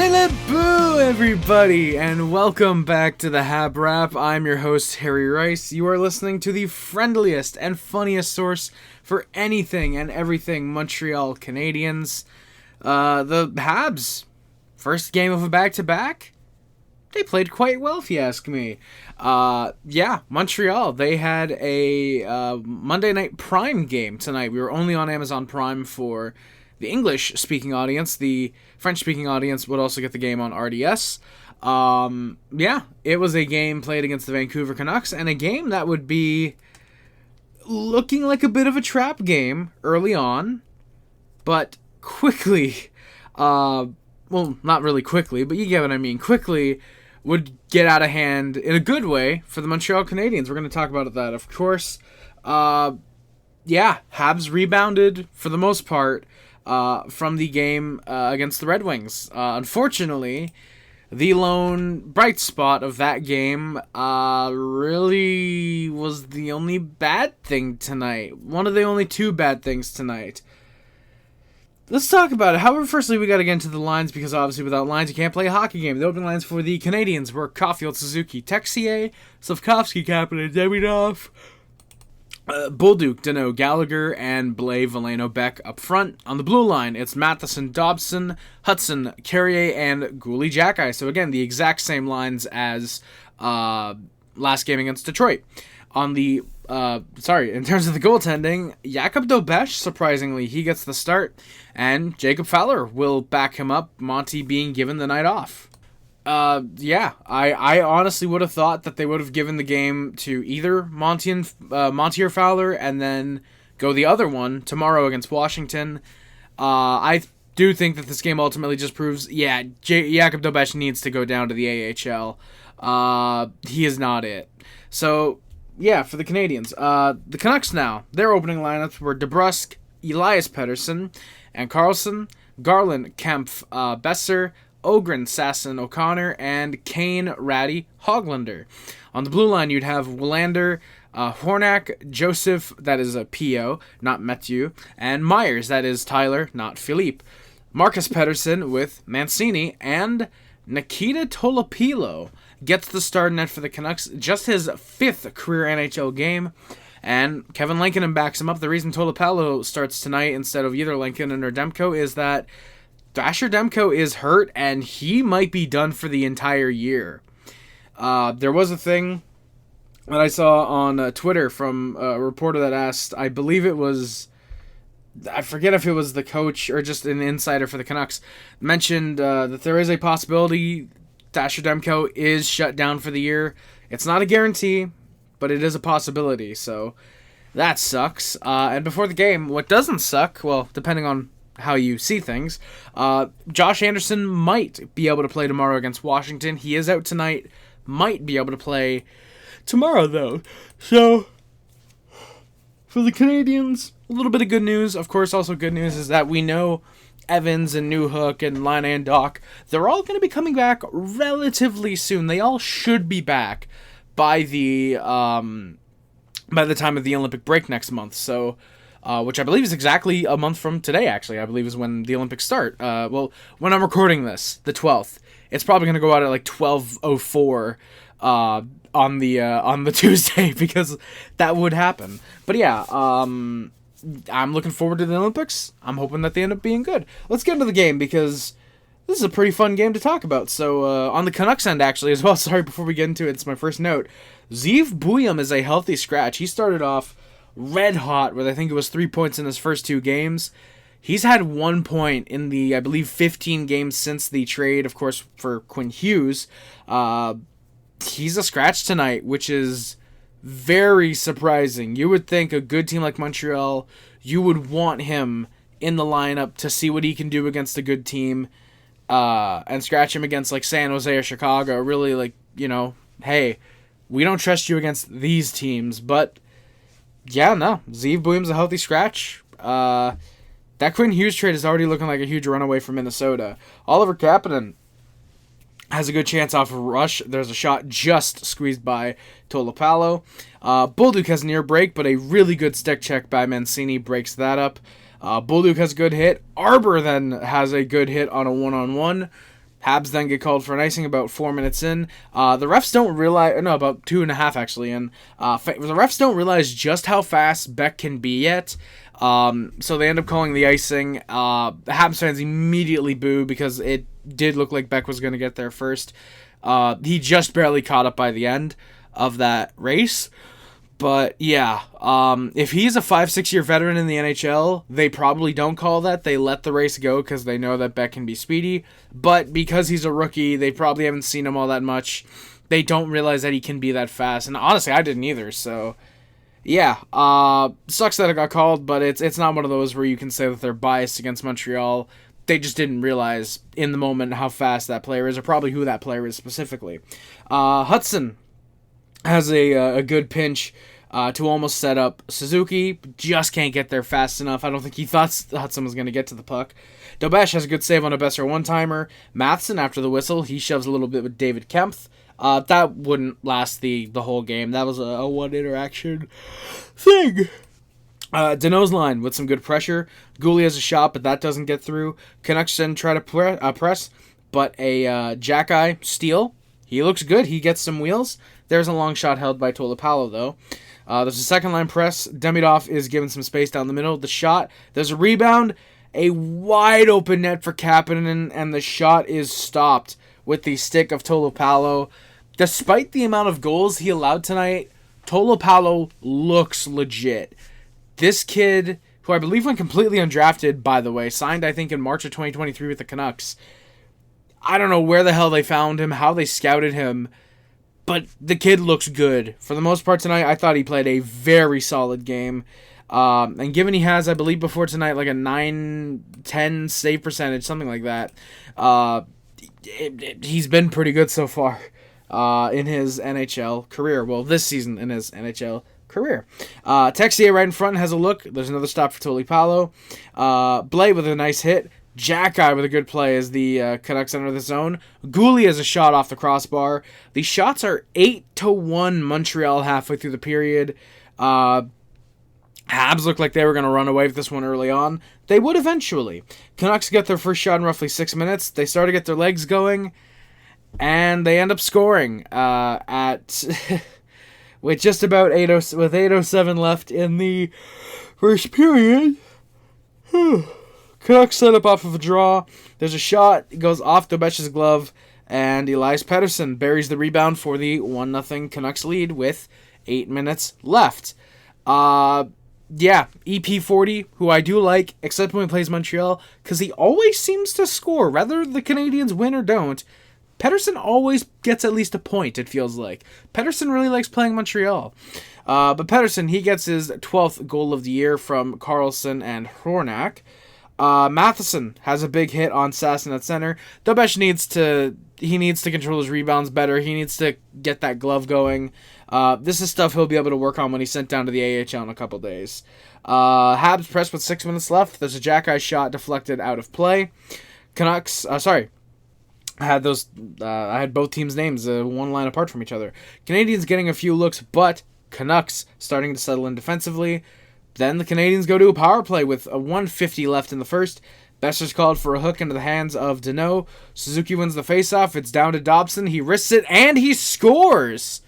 Boo, everybody, and welcome back to the HabWrap. I'm your host, Harry Rice. You are listening to the friendliest and funniest source for anything and everything Montreal Canadiens. The Habs, first game of a back-to-back, they played quite well, if you ask me. Montreal, they had a Monday Night Prime game tonight. We were only on Amazon Prime for the English-speaking audience. The French-speaking audience would also get the game on RDS. It was a game played against the Vancouver Canucks, and a game that would be looking like a bit of a trap game early on, but quickly, not really quickly, but you get what I mean, quickly would get out of hand in a good way for the Montreal Canadiens. We're going to talk about that, of course. Habs rebounded for the most part from the game against the Red Wings. Unfortunately, the lone bright spot of that game really was the only bad thing tonight. One of the only two bad things tonight. Let's talk about it. However, firstly, we got to get into the lines, because obviously without lines, you can't play a hockey game. The opening lines for the Canadiens were Caulfield, Suzuki, Texier, Slafkovsky, Kapanen, Demidov, Bolduc, Danault, Gallagher, and Blais, Veleno, Beck up front. On the blue line, it's Matheson, Dobson, Hudson, Carrier, and Xhekaj. So again, the exact same lines as last game against Detroit. On the in terms of the goaltending, Jakub Dobeš, surprisingly, he gets the start, and Jacob Fowler will back him up, Monty being given the night off. I honestly would have thought that they would have given the game to either Monty or Fowler, and then go the other one tomorrow against Washington. I do think that this game ultimately just proves, Jakub Dobeš needs to go down to the AHL. He is not it. So, for the Canadiens. The Canucks now, their opening lineups were DeBrusk, Elias Pettersson, and Carlson, Garland, Kempf, Besser, Ogren, Sasson, O'Connor, and Kane, Ratty, Hoglander. On the blue line, you'd have Willander, Hornak, Joseph, that is a P.O., not Mathieu, and Myers, that is Tyler, not Philippe. Marcus Pettersson with Mancini, and Nikita Tolopilo gets the start net for the Canucks, just his 5th career NHL game, and Kevin Lankinen backs him up. The reason Tolopilo starts tonight instead of either Lankinen or Demko is that Dasher Demko is hurt, and he might be done for the entire year. There was a thing that I saw on Twitter from a reporter that asked, I believe it was, I forget if it was the coach or just an insider for the Canucks, mentioned that there is a possibility Dasher Demko is shut down for the year. It's not a guarantee, but it is a possibility, so that sucks. And before the game, what doesn't suck, well, depending on how you see things, Josh Anderson might be able to play tomorrow against Washington. He is out tonight, might be able to play tomorrow, though. So, for the Canadiens, a little bit of good news. Of course, also good news is that we know Evans and Newhook and Laine and Doc, they're all going to be coming back relatively soon. They all should be back by the time of the Olympic break next month. So, which I believe is exactly a month from today, actually. I believe is when the Olympics start. When I'm recording this, the 12th. It's probably going to go out at like 12:04 on the Tuesday, because that would happen. But I'm looking forward to the Olympics. I'm hoping that they end up being good. Let's get into the game, because this is a pretty fun game to talk about. So, on the Canucks end, actually, as well, sorry, before we get into it, it's my first note. Zeev Buium is a healthy scratch. He started off red hot with, I think it was 3 points in his first 2 games. He's had 1 point in the, I believe, 15 games since the trade, of course, for Quinn Hughes. He's a scratch tonight, which is very surprising. You would think a good team like Montreal, you would want him in the lineup to see what he can do against a good team, and scratch him against like San Jose or Chicago. Really, hey, we don't trust you against these teams. But Zeev Buium's a healthy scratch. That Quinn Hughes trade is already looking like a huge runaway for Minnesota. Oliver Kapanen has a good chance off of a rush. There's a shot just squeezed by Tolopilo. Bolduc has near break, but a really good stick check by Mancini breaks that up. Bolduc has a good hit. Arber then has a good hit on a one-on-one. Habs then get called for an icing about 4 minutes in. The refs don't realize, no, about 2.5 actually in. The refs don't realize just how fast Beck can be yet. So they end up calling the icing. Habs fans immediately boo because it did look like Beck was going to get there first. He just barely caught up by the end of that race. But yeah, if he's a 5-6 year veteran in the NHL, they probably don't call that. They let the race go because they know that Beck can be speedy. But because he's a rookie, they probably haven't seen him all that much. They don't realize that he can be that fast. And honestly, I didn't either. So yeah, sucks that it got called, but it's not one of those where you can say that they're biased against Montreal. They just didn't realize in the moment how fast that player is, or probably who that player is specifically. Hudson has a good pinch to almost set up Suzuki. Just can't get there fast enough. I don't think he thought Hudson was going to get to the puck. Dobesh has a good save on a Besser one-timer. Matheson, after the whistle, he shoves a little bit with David Kempf. That wouldn't last the whole game. That was a one interaction thing. Deneau's line with some good pressure. Goulet has a shot, but that doesn't get through. Canucks then try to press, but a Xhekaj steal. He looks good. He gets some wheels. There's a long shot held by Tolopalo, though. There's a second line press. Demidov is given some space down the middle. The shot. There's a rebound. A wide open net for Kapanen, and the shot is stopped with the stick of Tolopalo. Despite the amount of goals he allowed tonight, Tolopalo looks legit. This kid, who I believe went completely undrafted, by the way, signed, I think, in March of 2023 with the Canucks. I don't know where the hell they found him, how they scouted him, but the kid looks good. For the most part tonight, I thought he played a very solid game. And given he has, I believe before tonight, like a 9-10 save percentage, something like that, he's been pretty good so far in his NHL career. Well, this season in his NHL career. Texier right in front has a look. There's another stop for Tolopalo. Blais with a nice hit. Xhekaj with a good play as the Canucks enter the zone. Goulet has a shot off the crossbar. The shots are 8-1 Montreal halfway through the period. Habs looked like they were going to run away with this one early on. They would eventually. Canucks get their first shot in roughly 6 minutes. They start to get their legs going, and they end up scoring at with just about 8:07 left in the first period. Canucks set up off of a draw. There's a shot. It goes off Dobesh's glove, and Elias Pettersson buries the rebound for the 1-0 Canucks lead with 8 minutes left. Yeah, EP40, who I do like, except when he plays Montreal, because he always seems to score. Whether the Canadiens win or don't, Pettersson always gets at least a point, it feels like. Pettersson really likes playing Montreal. But Pettersson, he gets his 12th goal of the year from Carlson and Hornak. Matheson has a big hit on Sasson at center. Dobesh needs to control his rebounds better. He needs to get that glove going. This is stuff he'll be able to work on when he's sent down to the AHL in a couple days. Habs press with 6 minutes left. There's a Xhekaj shot deflected out of play. Canucks, I had both teams' names one line apart from each other. Canadiens getting a few looks, but Canucks starting to settle in defensively. Then the Canadiens go to a power play with a 1:50 left in the first. Besser's called for a hook into the hands of Deneau. Suzuki wins the faceoff. It's down to Dobson. He risks it, and he scores!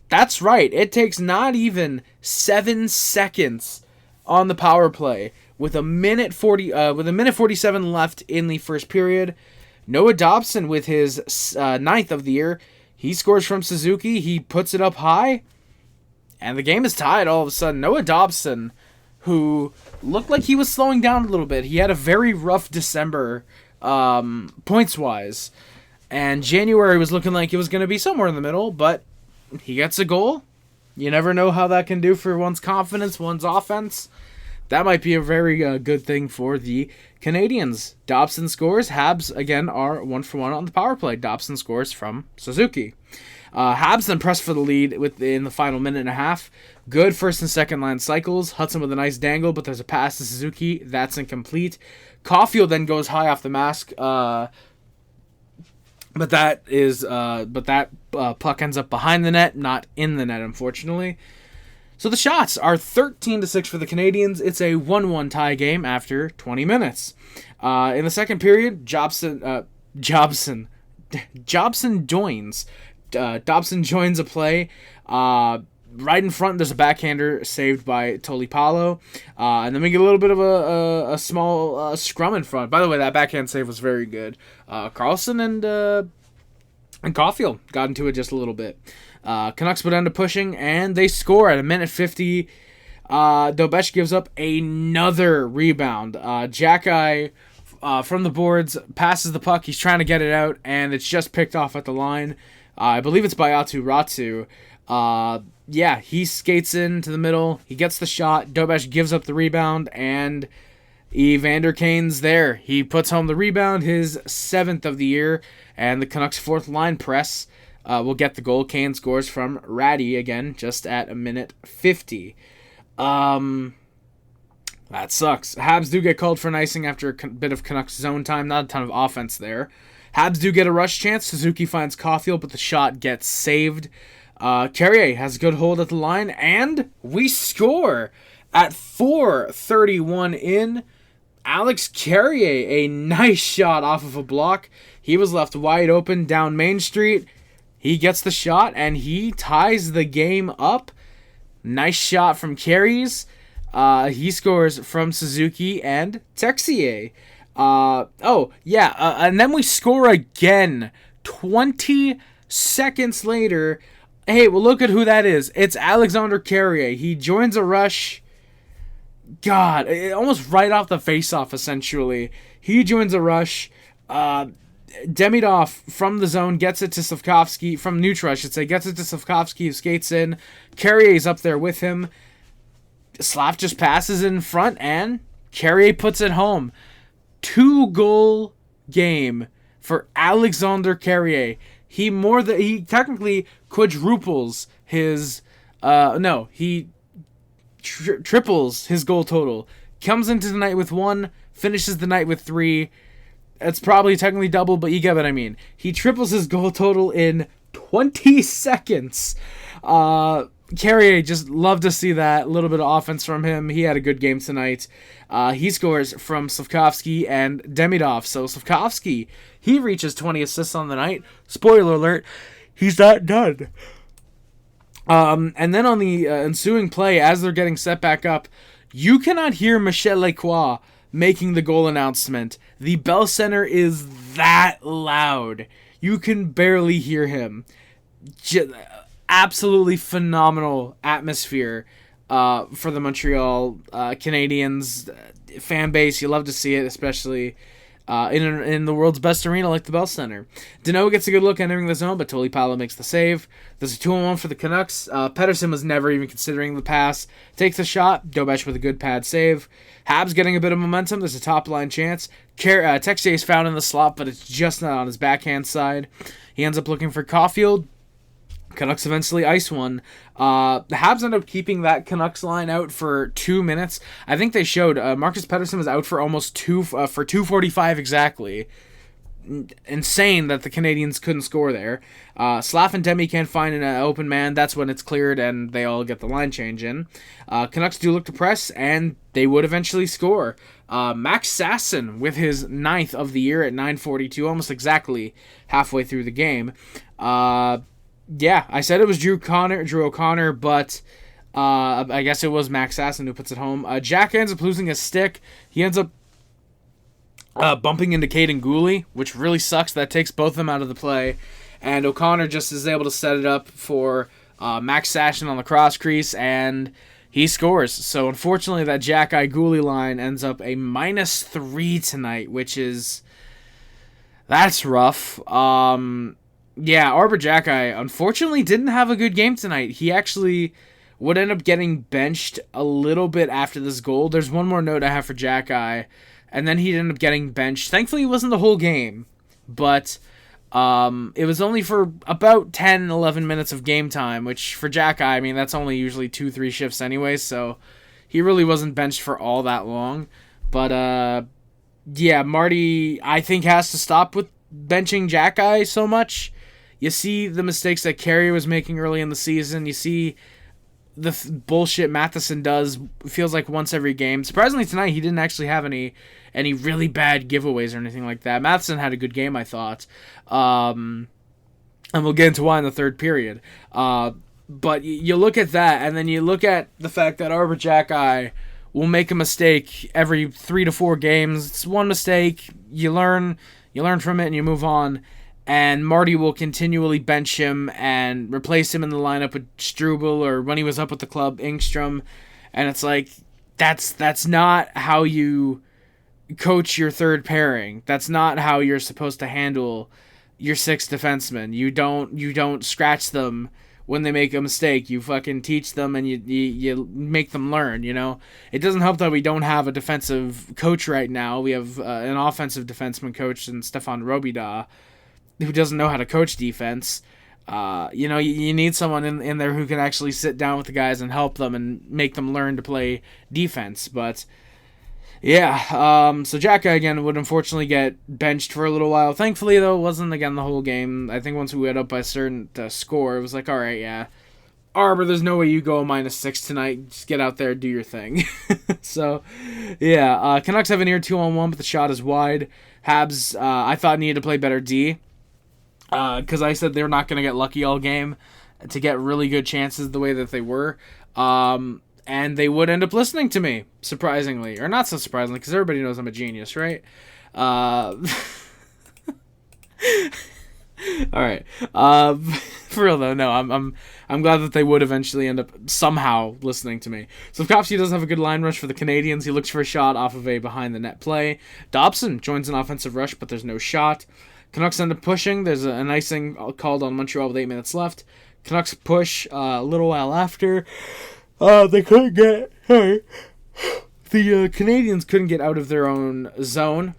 That's right. It takes not even 7 seconds on the power play with a minute 47 left in the first period. Noah Dobson with his 9th of the year. He scores from Suzuki. He puts it up high. And the game is tied all of a sudden. Noah Dobson, who looked like he was slowing down a little bit. He had a very rough December points-wise. And January was looking like it was going to be somewhere in the middle, but he gets a goal. You never know how that can do for one's confidence, one's offense. That might be a very good thing for the Canadiens. Dobson scores. Habs, again, are 1-for-1 on the power play. Dobson scores from Suzuki. Habs then press for the lead in the final minute and a half. Good first and second line cycles. Hudson with a nice dangle, but there's a pass to Suzuki. That's incomplete. Caulfield then goes high off the mask, but that puck ends up behind the net, not in the net, unfortunately. So the shots are 13-6 for the Canadiens. It's a 1-1 tie game after 20 minutes. In the second period, Jobson joins. Dobson joins a play. Right in front, there's a backhander saved by Tolipalo. And then we get a little bit of a small scrum in front. By the way, that backhand save was very good. Carlson and Caulfield got into it just a little bit. Canucks put down to pushing, and they score at a minute 50. Dobesh gives up another rebound. Xhekaj from the boards passes the puck. He's trying to get it out, and it's just picked off at the line. I believe it's by Atu Ratu. He skates into the middle. He gets the shot. Dobesh gives up the rebound, and Evander Kane's there. He puts home the rebound, his 7th of the year, and the Canucks' 4th line press will get the goal. Kane scores from Ratty again, just at a minute 50. That sucks. Habs do get called for an icing after a bit of Canucks zone time. Not a ton of offense there. Habs do get a rush chance. Suzuki finds Caulfield, but the shot gets saved. Carrier has a good hold at the line, and we score at 4:31 in. Alex Carrier, a nice shot off of a block. He was left wide open down Main Street. He gets the shot, and he ties the game up. Nice shot from Carries. He scores from Suzuki and Texier. And then we score again 20 seconds later. Hey, well, look at who that is. It's Alexander Carrier. He joins a rush. God, almost right off the face-off, essentially. He joins a rush. Demidov from the zone gets it to Slafkovsky, from neutral, I should say, gets it to Slafkovsky, who skates in. Carrier's up there with him. Slav just passes in front, and Carrier puts it home. 2-goal game for Alexander Carrier. He technically quadruples his, triples his goal total. Comes into the night with 1, finishes the night with 3. It's probably technically double, but you get what I mean. He triples his goal total in 20 seconds. Carrier, just love to see that. A little bit of offense from him. He had a good game tonight. He scores from Slafkovsky and Demidov. So Slafkovsky, he reaches 20 assists on the night. Spoiler alert, he's not done. And then on the ensuing play, as they're getting set back up, you cannot hear Michel Lacroix making the goal announcement. The Bell Center is that loud. You can barely hear him. Absolutely phenomenal atmosphere for the Montreal Canadiens fan base. You love to see it, especially in the world's best arena like the Bell Center. Danault gets a good look entering the zone, but Tolipalo makes the save. There's a 2-on-1 for the Canucks. Pettersson was never even considering the pass. Takes a shot. Dobesh with a good pad save. Habs getting a bit of momentum. There's a top-line chance. Texier is found in the slot, but it's just not on his backhand side. He ends up looking for Caulfield. Canucks eventually ice one. The Habs end up keeping that Canucks line out for 2 minutes. I think they showed Marcus Pettersson was out for almost 2:45 exactly. Insane that the Canadiens couldn't score there. Slaf and Demi can't find an open man. That's when it's cleared and they all get the line change in. Canucks do look to press, and they would eventually score. Max Sasson with his 9th of the year at 9:42, almost exactly halfway through the game. Yeah, I said it was Drew O'Connor, but I guess it was Max Sasson who puts it home. Jack ends up losing a stick. He ends up bumping into Caden Gooley, which really sucks. That takes both of them out of the play. And O'Connor just is able to set it up for Max Sasson on the cross crease, and he scores. So unfortunately, that Xhekaj Gooley line ends up a -3 tonight, which is... that's rough. Yeah, Arber Xhekaj unfortunately didn't have a good game tonight. He actually would end up getting benched a little bit after this goal. There's one more note I have for Xhekaj, and then he'd end up getting benched. Thankfully, it wasn't the whole game, but it was only for about 10, 11 minutes of game time, which for Xhekaj, I mean, that's only usually 2-3 shifts anyway, so he really wasn't benched for all that long. But, yeah, Marty, I think, has to stop with benching Xhekaj so much. You see the mistakes that Carrier was making early in the season. You see bullshit Matheson does feels like once every game. Surprisingly tonight he didn't actually have any really bad giveaways or anything like that. Matheson had a good game, I thought. And we'll get into why in the third period. But you look at that, and then you look at the fact that Arber Xhekaj will make a mistake every 3 to 4 games. It's one mistake, you learn from it, and you move on. And Marty will continually bench him and replace him in the lineup with Struble, or when he was up with the club, Ingstrom. And it's like, that's not how you coach your third pairing. That's not how you're supposed to handle your sixth defenseman. You don't scratch them when they make a mistake. You fucking teach them, and you make them learn, you know? It doesn't help that we don't have a defensive coach right now. We have an offensive defenseman coach in Stefan Robida, who doesn't know how to coach defense. You need someone in there who can actually sit down with the guys and help them and make them learn to play defense. But yeah, so Xhekaj again would unfortunately get benched for a little while. Thankfully, though, it wasn't again the whole game. I think once we went up by a certain score, it was like, all right, yeah, Arber, there's no way you go -6 tonight. Just get out there, do your thing. So, yeah, Canucks have an near 2-on-1, but the shot is wide. Habs, I thought needed to play better D, because I said they were not going to get lucky all game to get really good chances the way that they were. And they would end up listening to me, surprisingly. Or not so surprisingly, because everybody knows I'm a genius, right? All right. For real, though, no, I'm glad that they would eventually end up somehow listening to me. Slafkovsky does have a good line rush for the Canadiens. He looks for a shot off of a behind-the-net play. Dobson joins an offensive rush, but there's no shot. Canucks end up pushing. There's an icing called on Montreal with 8 minutes left. Canucks push a little while after. They couldn't get... Hey, the Canadiens couldn't get out of their own zone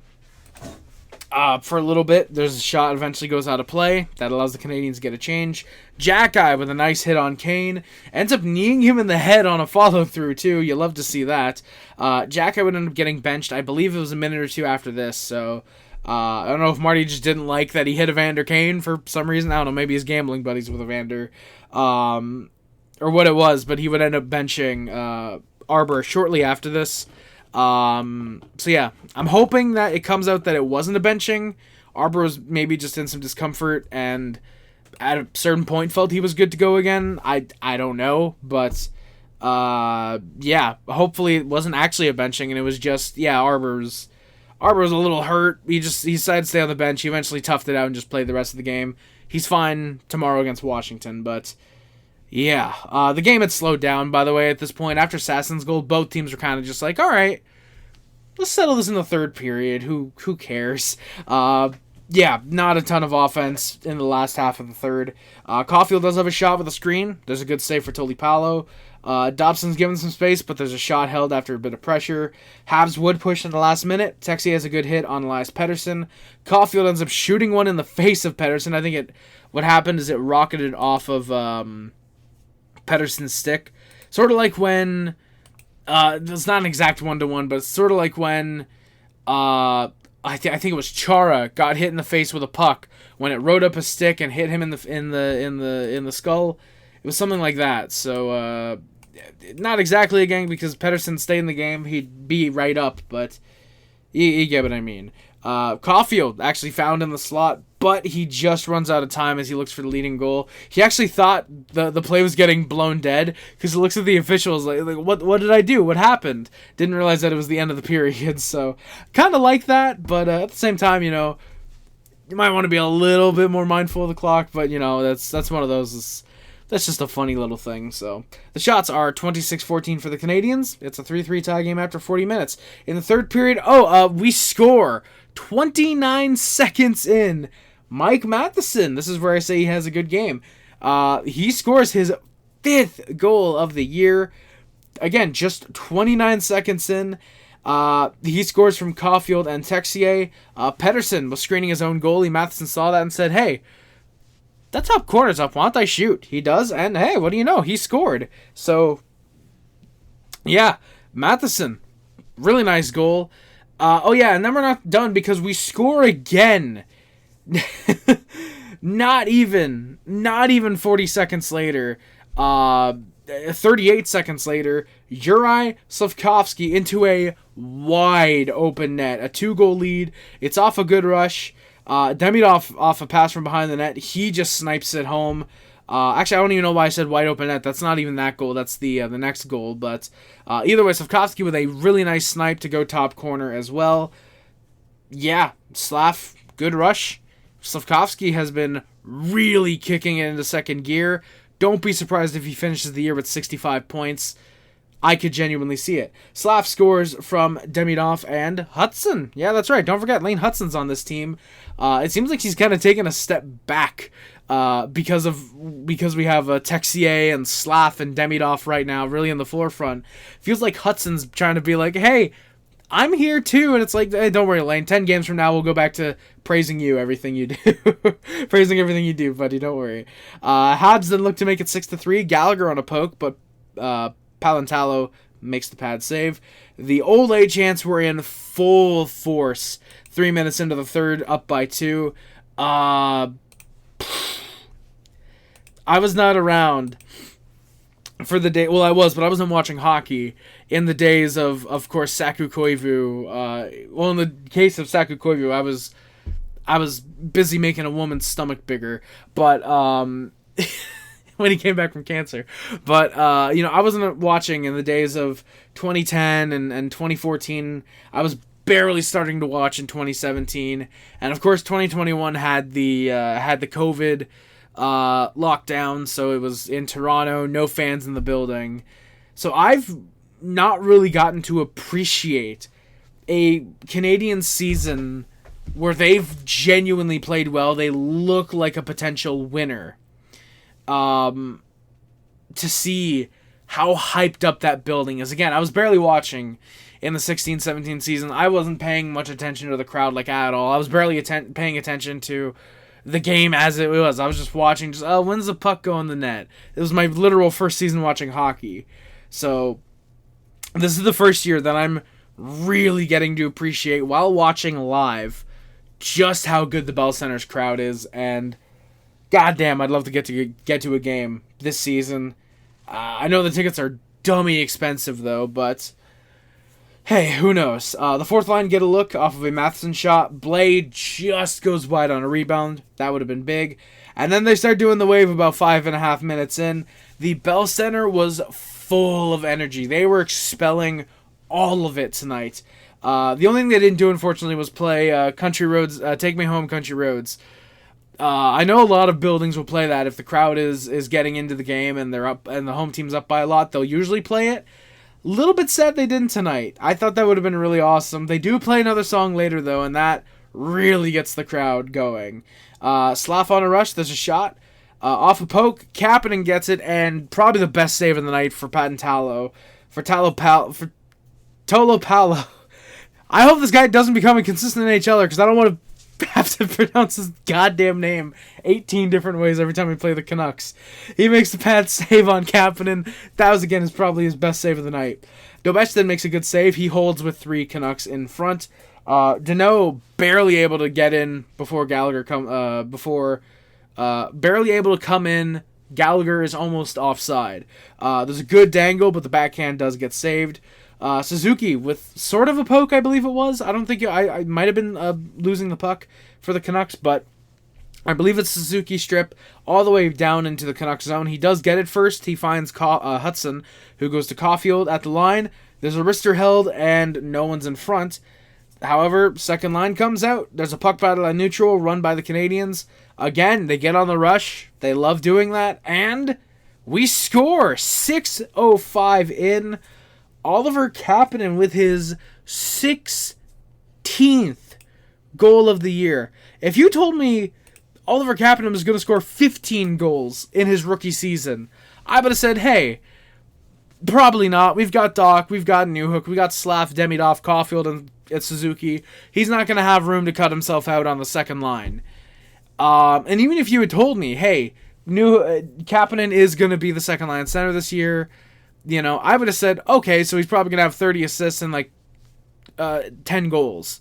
for a little bit. There's a shot eventually goes out of play. That allows the Canadiens to get a change. Xhekaj with a nice hit on Kane. Ends up kneeing him in the head on a follow-through, too. You love to see that. Xhekaj would end up getting benched. I believe it was a minute or two after this, so... I don't know if Marty just didn't like that he hit Evander Kane for some reason. I don't know, maybe he's gambling buddies with Evander. Or what it was, but he would end up benching Arber shortly after this. So yeah, I'm hoping that it comes out that it wasn't a benching. Arber was maybe just in some discomfort and at a certain point felt he was good to go again. I don't know, but yeah, hopefully it wasn't actually a benching and it was just, yeah, Arber was a little hurt. He decided to stay on the bench. He eventually toughed it out and just played the rest of the game. He's fine tomorrow against Washington, but yeah, the game had slowed down, by the way, at this point. After Sassen's goal, both teams were kind of just like, all right, let's settle this in the third period. Who cares? Yeah, not a ton of offense in the last half of the third. Caulfield does have a shot with a screen. There's a good save for Tulipalo. Dobson's given some space, but there's a shot held after a bit of pressure. Habs would push in the last minute. Texier has a good hit on Elias Pettersson. Caulfield ends up shooting one in the face of Pettersson. I think what happened is it rocketed off of Pettersson's stick. Sort of like when... it's not an exact 1-to-1, but it's sort of like when... I think it was Chara got hit in the face with a puck when it rode up a stick and hit him in the skull. It was something like that. So not exactly a gang because Pettersson stayed in the game. He'd be right up, but you get what I mean. Caulfield actually found in the slot, but he just runs out of time as he looks for the leading goal. He actually thought the play was getting blown dead because he looks at the officials like what did I do? What happened? Didn't realize that it was the end of the period. So kind of like that, but at the same time, you know, you might want to be a little bit more mindful of the clock. But you know, that's one of those. That's just a funny little thing. So the shots are 26-14 for the Canadiens. It's a 3-3 tie game after 40 minutes. In the third period, we score 29 seconds in. Mike Matheson. This is where I say he has a good game. He scores his 5th goal of the year. Again, just 29 seconds in. He scores from Caulfield and Texier. Pettersson was screening his own goalie. Matheson saw that and said, hey, that top corner's up. Why don't I shoot? He does, and hey, what do you know? He scored. So, yeah, Matheson. Really nice goal. And then we're not done because we score again. Not even 40 seconds later. 38 seconds later, Juraj Slafkovsky into a wide open net. A 2-goal lead. It's off a good rush. Demidov off a pass from behind the net. He just snipes it home. Actually, I don't even know why I said wide open net. That's not even that goal. That's the next goal. But either way, Slafkovsky with a really nice snipe to go top corner as well. Yeah, Slav, good rush. Slafkovsky has been really kicking it into second gear. Don't be surprised if he finishes the year with 65 points. I could genuinely see it. Slav scores from Demidov and Hudson. Yeah, that's right. Don't forget, Lane Hudson's on this team. It seems like he's kind of taken a step back because we have Texier and Slav and Demidov right now really in the forefront. Feels like Hudson's trying to be like, hey, I'm here too. And it's like, hey, don't worry, Lane. 10 games from now, we'll go back to praising you, everything you do. Praising everything you do, buddy. Don't worry. Habs then look to make it 6-3. Gallagher on a poke, but Palantalo makes the pad save. The Ole chants were in full force. 3 minutes into the third, up by 2. I was not around for the day. Well, I was, but I wasn't watching hockey in the days of course, Saku Koivu. Well, in the case of Saku Koivu, I was busy making a woman's stomach bigger, but when he came back from cancer. But I wasn't watching in the days of 2010 and 2014. I was barely starting to watch in 2017, and of course 2021 had the COVID lockdown, so it was in Toronto, no fans in the building. So I've not really gotten to appreciate a Canadian season where they've genuinely played well. They look like a potential winner. To see how hyped up that building is. Again, I was barely watching in the 16-17 season. I wasn't paying much attention to the crowd like at all. I was barely paying attention to the game as it was. I was just watching, when's the puck go in the net? It was my literal first season watching hockey. So this is the first year that I'm really getting to appreciate, while watching live, just how good the Bell Center's crowd is. And goddamn, I'd love to get to a game this season. I know the tickets are dummy expensive though, but hey, who knows? The fourth line get a look off of a Matheson shot. Blade just goes wide on a rebound. That would have been big. And then they start doing the wave about 5.5 minutes in. The Bell Center was full of energy. They were expelling all of it tonight. The only thing they didn't do, unfortunately, was play Country Roads, Take Me Home, Country Roads. I know a lot of buildings will play that if the crowd is getting into the game and they're up and the home team's up by a lot. They'll usually play it. Little bit sad they didn't tonight. I thought that would have been really awesome. They do play another song later though, and that really gets the crowd going. Slav on a rush. There's a shot off a poke. Kapanen gets it, and probably the best save of the night for Tolo Palo. I hope this guy doesn't become a consistent NHLer because I don't want to have to pronounce his goddamn name 18 different ways every time we play the Canucks. He makes the pad save on Kapanen. That was, again, probably his best save of the night. Dobech then makes a good save. He holds with 3 Canucks in front. Danault barely able to get in before Gallagher barely able to come in. Gallagher is almost offside. There's a good dangle, but the backhand does get saved. Suzuki with sort of a poke, I believe it was. I don't think I might have been losing the puck for the Canucks, but I believe it's Suzuki strip all the way down into the Canucks zone. He does get it first. He finds Hudson, who goes to Caulfield at the line. There's a wrister held, and no one's in front. However, second line comes out. There's a puck battle at neutral run by the Canadiens. Again, they get on the rush. They love doing that, and we score 6:05 in. Oliver Kapanen with his 16th goal of the year. If you told me Oliver Kapanen was going to score 15 goals in his rookie season, I would have said, hey, probably not. We've got Doc, we've got Newhook, we got Slav, Demidov, Caulfield, and Suzuki. He's not going to have room to cut himself out on the second line. And even if you had told me, hey, Kapanen is going to be the second line center this year, I would have said, okay, so he's probably going to have 30 assists and 10 goals.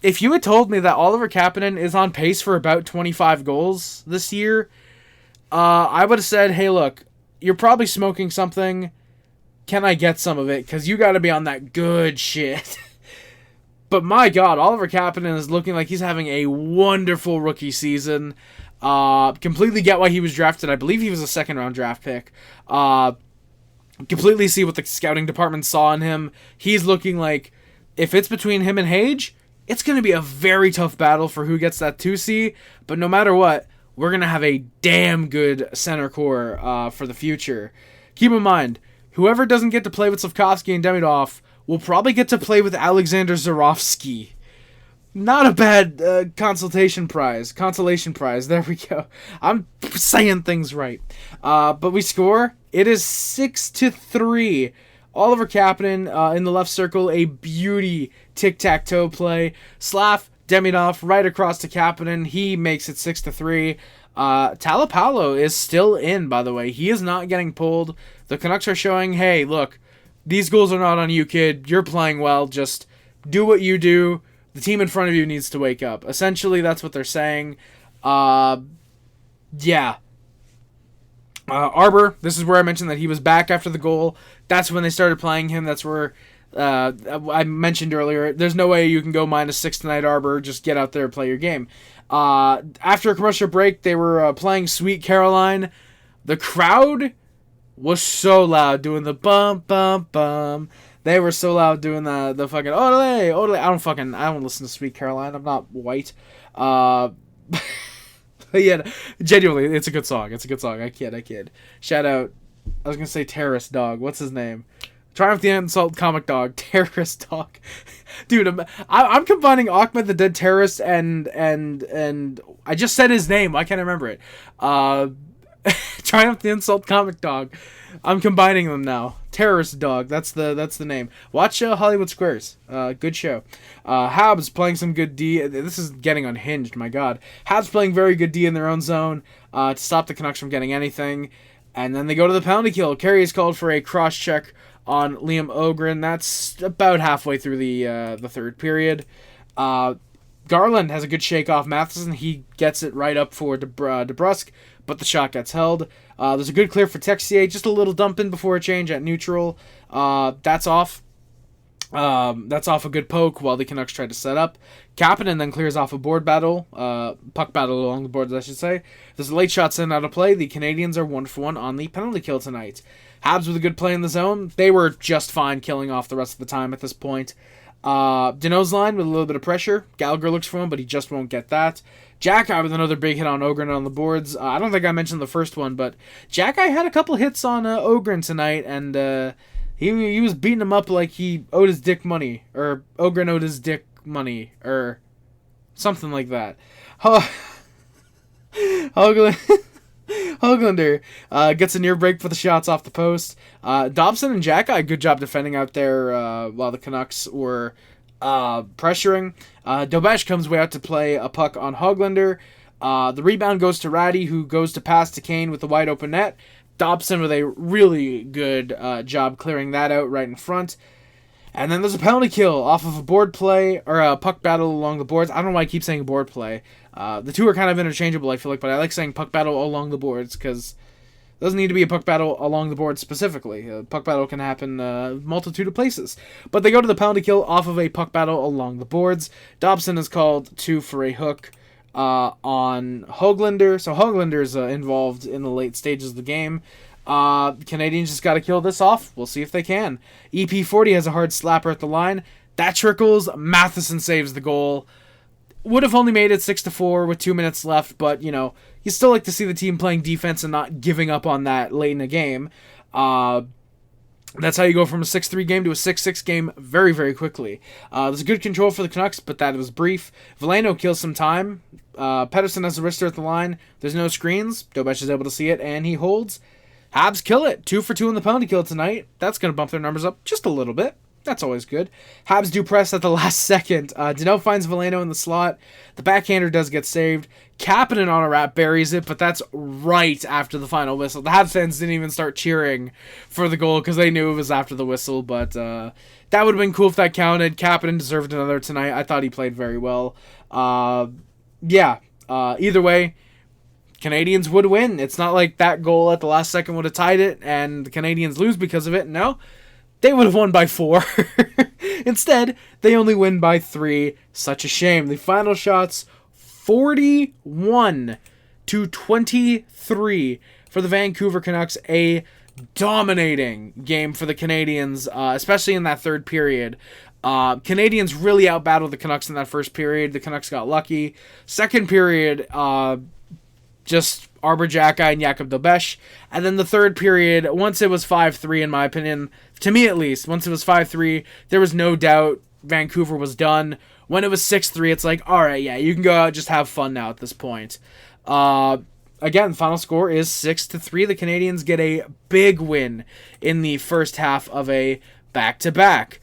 If you had told me that Oliver Kapanen is on pace for about 25 goals this year, I would have said, hey, look, you're probably smoking something. Can I get some of it? Because you got to be on that good shit. But my God, Oliver Kapanen is looking like he's having a wonderful rookie season. Completely get why he was drafted. I believe he was a second-round draft pick. Completely see what the scouting department saw in him. He's looking like, if it's between him and Hage, it's going to be a very tough battle for who gets that 2C. But no matter what, we're going to have a damn good center core for the future. Keep in mind, whoever doesn't get to play with Slafkovsky and Demidov will probably get to play with Alexander Zarovsky. Not a bad consolation prize. There we go. I'm saying things right. But we score. It is 6-3. Oliver Kapanen in the left circle. A beauty tic-tac-toe play. Slaf, Demidov right across to Kapanen. He makes it 6-3. Talapalo is still in, by the way. He is not getting pulled. The Canucks are showing, hey, look, these goals are not on you, kid. You're playing well. Just do what you do. The team in front of you needs to wake up. Essentially, that's what they're saying. Yeah. Arber, this is where I mentioned that he was back after the goal. That's when they started playing him. That's where I mentioned earlier. There's no way you can go -6 tonight, Arber. Just get out there and play your game. After a commercial break, they were playing Sweet Caroline. The crowd was so loud doing the bum, bum, bum. They were so loud doing the fucking odele, odele. I don't listen to Sweet Caroline. I'm not white. Yeah, genuinely, it's a good song. I kid. Shout out, I was going to say Terrorist Dog. What's his name? Triumph the Insult Comic Dog. Terrorist Dog. Dude, I'm combining Ahmed the Dead Terrorist and I just said his name. I can't remember it. Triumph the Insult Comic Dog. I'm combining them now. Terrorist Dog. That's the name. Watch Hollywood Squares. Good show. Habs playing some good D. This is getting unhinged. My God. Habs playing very good D in their own zone to stop the Canucks from getting anything. And then they go to the penalty kill. Carey is called for a cross check on Liam Ogren. That's about halfway through the third period. Garland has a good shake off Matheson. He gets it right up for DeBrusk, but the shot gets held. There's a good clear for Texier. Just a little dump in before a change at neutral. That's off. That's off a good poke while the Canucks try to set up. Kapanen then clears off a board battle. Puck battle along the boards, I should say. There's a late shot sent out of play. The Canadiens are 1-for-1 on the penalty kill tonight. Habs with a good play in the zone. They were just fine killing off the rest of the time at this point. Deneau's line with a little bit of pressure. Gallagher looks for him, but he just won't get that. Xhekaj with another big hit on Ogren on the boards. I don't think I mentioned the first one, but Xhekaj had a couple hits on Ogren tonight, and he was beating him up like he owed his dick money, or Ogren owed his dick money, or something like that. Hoglander gets a near break for the shots off the post. Dobson and Xhekaj, good job defending out there while the Canucks were pressuring. Dobesh comes way out to play a puck on Hoglander. The rebound goes to Ratty, who goes to pass to Kane with the wide open net. Dobson with a really good job clearing that out right in front. And then there's a penalty kill off of a board play, or a puck battle along the boards. I don't know why I keep saying board play. The two are kind of interchangeable, I feel like, but I like saying puck battle along the boards, because it doesn't need to be a puck battle along the board specifically. A puck battle can happen a multitude of places. But they go to the penalty kill off of a puck battle along the boards. Dobson is called to for a hook on Hoglander. So Hoglander's involved in the late stages of the game. Canadiens just got to kill this off. We'll see if they can. EP40 has a hard slapper at the line. That trickles. Matheson saves the goal. Would have only made it 6-4 with 2 minutes left, but, you know, you still like to see the team playing defense and not giving up on that late in the game. That's how you go from a 6-3 game to a 6-6 game very, very quickly. There's a good control for the Canucks, but that was brief. Veleno kills some time. Pettersson has a wrister at the line. There's no screens. Dobesh is able to see it, and he holds. Habs kill it. 2 for 2 in the penalty kill tonight. That's going to bump their numbers up just a little bit. That's always good. Habs do press at the last second. Deneau finds Veleno in the slot. The backhander does get saved. Kapanen on a wrap buries it, but that's right after the final whistle. The Habs fans didn't even start cheering for the goal because they knew it was after the whistle, but that would have been cool if that counted. Kapanen deserved another tonight. I thought he played very well. Either way, Canadiens would win. It's not like that goal at the last second would have tied it and the Canadiens lose because of it. No, they would have won by 4. Instead, they only win by 3. Such a shame. The final shots, 41-23 for the Vancouver Canucks. A dominating game for the Canadiens, especially in that third period. Canadiens really outbattled the Canucks in that first period. The Canucks got lucky. Second period, just Arber Xhekaj and Jakub Dobeš. And then the third period, once it was 5-3, in my opinion, to me at least, once it was 5-3, there was no doubt Vancouver was done. When it was 6-3, it's like, all right, yeah, you can go out, just have fun now at this point. Again, final score is 6-3. The Canadiens get a big win in the first half of a back-to-back.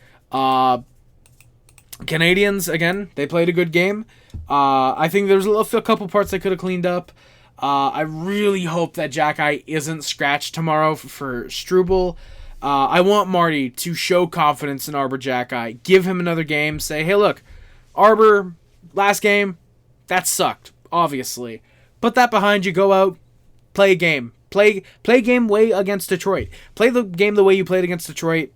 Canadiens, again, they played a good game. I think there's a couple parts they could have cleaned up. I really hope that Xhekaj isn't scratched tomorrow for Struble. I want Marty to show confidence in Arber Xhekaj. Give him another game. Say, hey, look, Arber, last game, that sucked, obviously. Put that behind you. Go out, play a game. Play a game way against Detroit. Play the game the way you played against Detroit.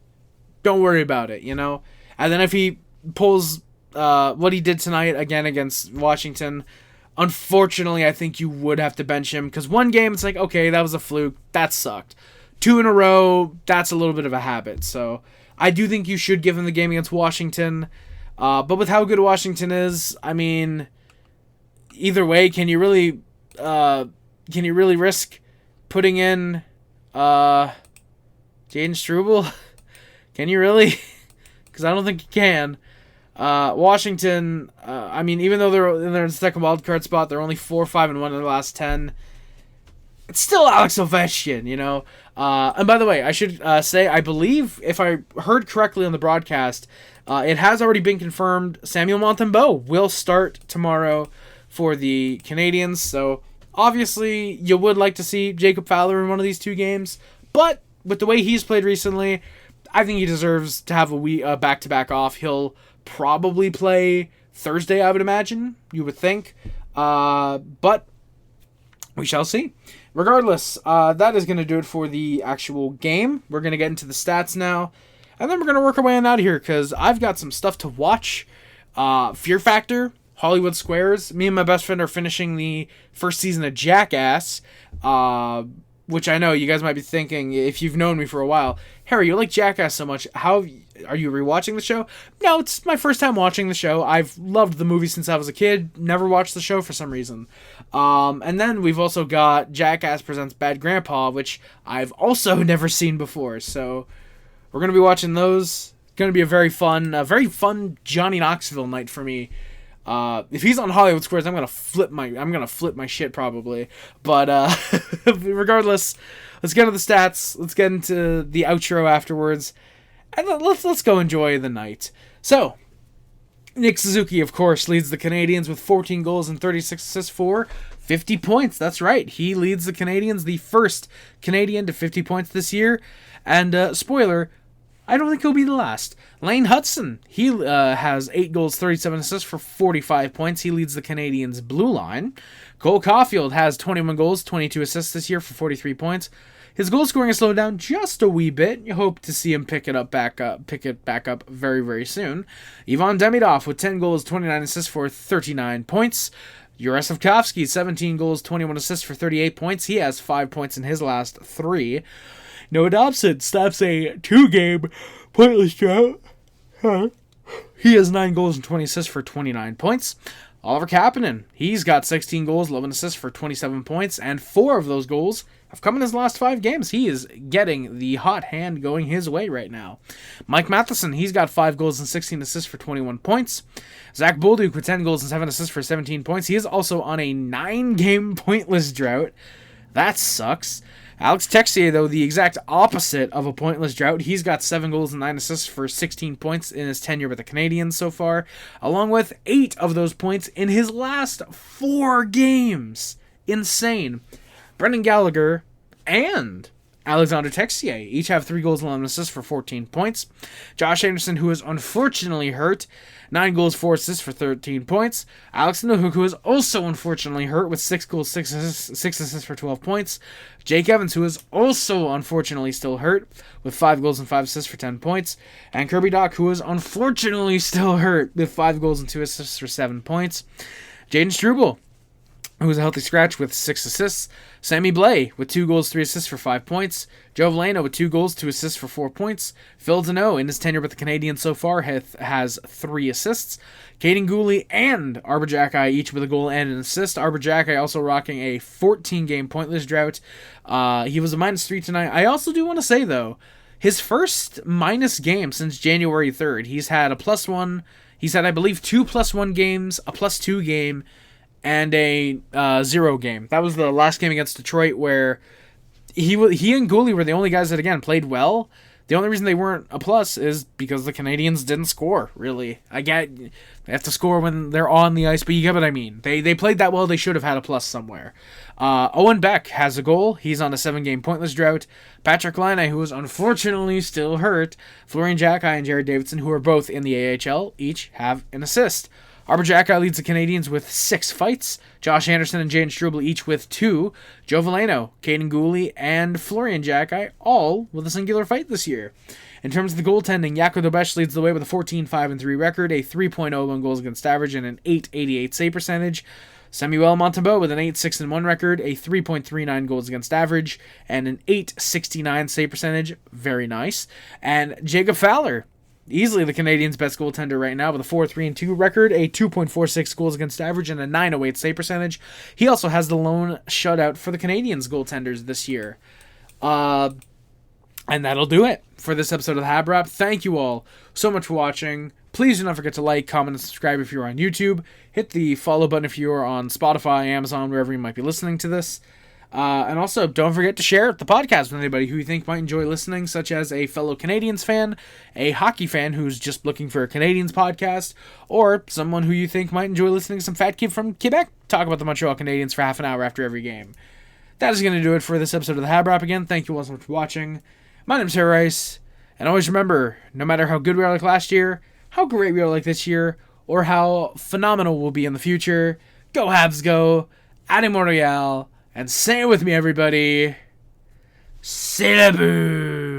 Don't worry about it, you know? And then if he pulls what he did tonight again against Washington, unfortunately, I think you would have to bench him. Because one game, it's like, okay, that was a fluke. That sucked. 2 in a row, that's a little bit of a habit. So I do think you should give him the game against Washington. But with how good Washington is, I mean, either way, can you really risk putting in Jaden Struble? Can you really? Because I don't think you can. Washington, I mean, even though they're in the second wildcard spot, they're only 4-5-1 in the last 10. It's still Alex Ovechkin, you know? And by the way, I should say, I believe, if I heard correctly on the broadcast, it has already been confirmed Samuel Montembeault will start tomorrow for the Canadiens. So, obviously, you would like to see Jacob Fowler in one of these 2 games. But, with the way he's played recently, I think he deserves to have a back-to-back off. He'll probably play Thursday, I would imagine. You would think. But we shall see. Regardless, that is going to do it for the actual game. We're going to get into the stats now. And then we're going to work our way on out of here because I've got some stuff to watch. Fear Factor, Hollywood Squares. Me and my best friend are finishing the first season of Jackass. Which I know you guys might be thinking, if you've known me for a while, Harry, you like Jackass so much. Are you rewatching the show? No, it's my first time watching the show. I've loved the movie since I was a kid. Never watched the show for some reason. And then we've also got Jackass Presents Bad Grandpa, which I've also never seen before. So we're going to be watching those. It's going to be a very fun Johnny Knoxville night for me. If he's on Hollywood Squares, I'm gonna flip my shit probably. But regardless, let's get into the stats. Let's get into the outro afterwards, and let's go enjoy the night. So, Nick Suzuki, of course, leads the Canadiens with 14 goals and 36 assists for 50 points. That's right, he leads the Canadiens, the first Canadian to 50 points this year. And spoiler, I don't think he'll be the last. Lane Hudson, he has 8 goals, 37 assists for 45 points. He leads the Canadiens' blue line. Cole Caulfield has 21 goals, 22 assists this year for 43 points. His goal scoring has slowed down just a wee bit. You hope to see him pick it back up very, very soon. Ivan Demidov with 10 goals, 29 assists for 39 points. Juraj Slafkovsky, 17 goals, 21 assists for 38 points. He has 5 points in his last 3. Noah Dobson stops a 2-game pointless drought. He has 9 goals and 20 assists for 29 points. Oliver Kapanen, he's got 16 goals, 11 assists for 27 points, and 4 of those goals have come in his last 5 games. He is getting the hot hand going his way right now. Mike Matheson, he's got 5 goals and 16 assists for 21 points. Zach Bolduc with 10 goals and 7 assists for 17 points. He is also on a 9-game pointless drought. That sucks. Alex Texier, though, the exact opposite of a pointless drought. He's got 7 goals and 9 assists for 16 points in his tenure with the Canadiens so far, along with 8 of those points in his last 4 games. Insane. Brendan Gallagher and Alexander Texier each have 3 goals and 11 assists for 14 points. Josh Anderson, who is unfortunately hurt, 9 goals, 4 assists for 13 points. Alex Newhook, who is also unfortunately hurt, with 6 goals, 6 assists for 12 points. Jake Evans, who is also unfortunately still hurt, with 5 goals and 5 assists for 10 points. And Kirby Dach, who is unfortunately still hurt, with 5 goals and 2 assists for 7 points. Jaden Struble, who was a healthy scratch with 6 assists. Sammy Blais with 2 goals, 3 assists for 5 points. Joe Veleno with 2 goals, 2 assists for 4 points. Phil Deneau, in his tenure with the Canadiens so far, has 3 assists. Caden Gooley and Arber Xhekaj each with a goal and an assist. Arber Xhekaj also rocking a 14-game pointless drought. He was a -3 tonight. I also do want to say, though, his first minus game since January 3rd. He's had a +1. He's had, I believe, 2 +1 games, a +2 game, and a 0 game. That was the last game against Detroit, where he and Gooley were the only guys that, again, played well. The only reason they weren't a plus is because the Canadiens didn't score, really. I get they have to score when they're on the ice, but you get what I mean. They played that well. They should have had a plus somewhere. Owen Beck has a goal. He's on a 7-game pointless drought. Patrick Laine, who is unfortunately still hurt. Florian Xhekaj and Jared Davidson, who are both in the AHL, each have an assist. Arber Xhekaj leads the Canadiens with 6 fights. Josh Anderson and Jaden Struble each with 2. Joe Veleno, Caden Gooley, and Florian Xhekaj all with a singular fight this year. In terms of the goaltending, Jakob Dobesh leads the way with a 14-5-3 record, a 3.01 goals against average, and an .888 save percentage. Samuel Montembeault with an 8-6-1 record, a 3.39 goals against average, and an .869 save percentage. Very nice. And Jacob Fowler, easily the Canadiens' best goaltender right now, with a 4-3-2 record, a 2.46 goals against average, and a .908 save percentage. He also has the lone shutout for the Canadiens' goaltenders this year. And that'll do it for this episode of the HabWrap. Thank you all so much for watching. Please do not forget to like, comment, and subscribe if you're on YouTube. Hit the follow button if you're on Spotify, Amazon, wherever you might be listening to this. And also, don't forget to share the podcast with anybody who you think might enjoy listening, such as a fellow Canadiens fan, a hockey fan who's just looking for a Canadiens podcast, or someone who you think might enjoy listening to some fat kid from Quebec talk about the Montreal Canadiens for half an hour after every game. That is going to do it for this episode of the HabWrap. Again, thank you all so much for watching. My name's Harry Rice, and always remember, no matter how good we are like last year, how great we are like this year, or how phenomenal we'll be in the future, go Habs go, Allez Montreal, and say it with me, everybody, c'est la boue!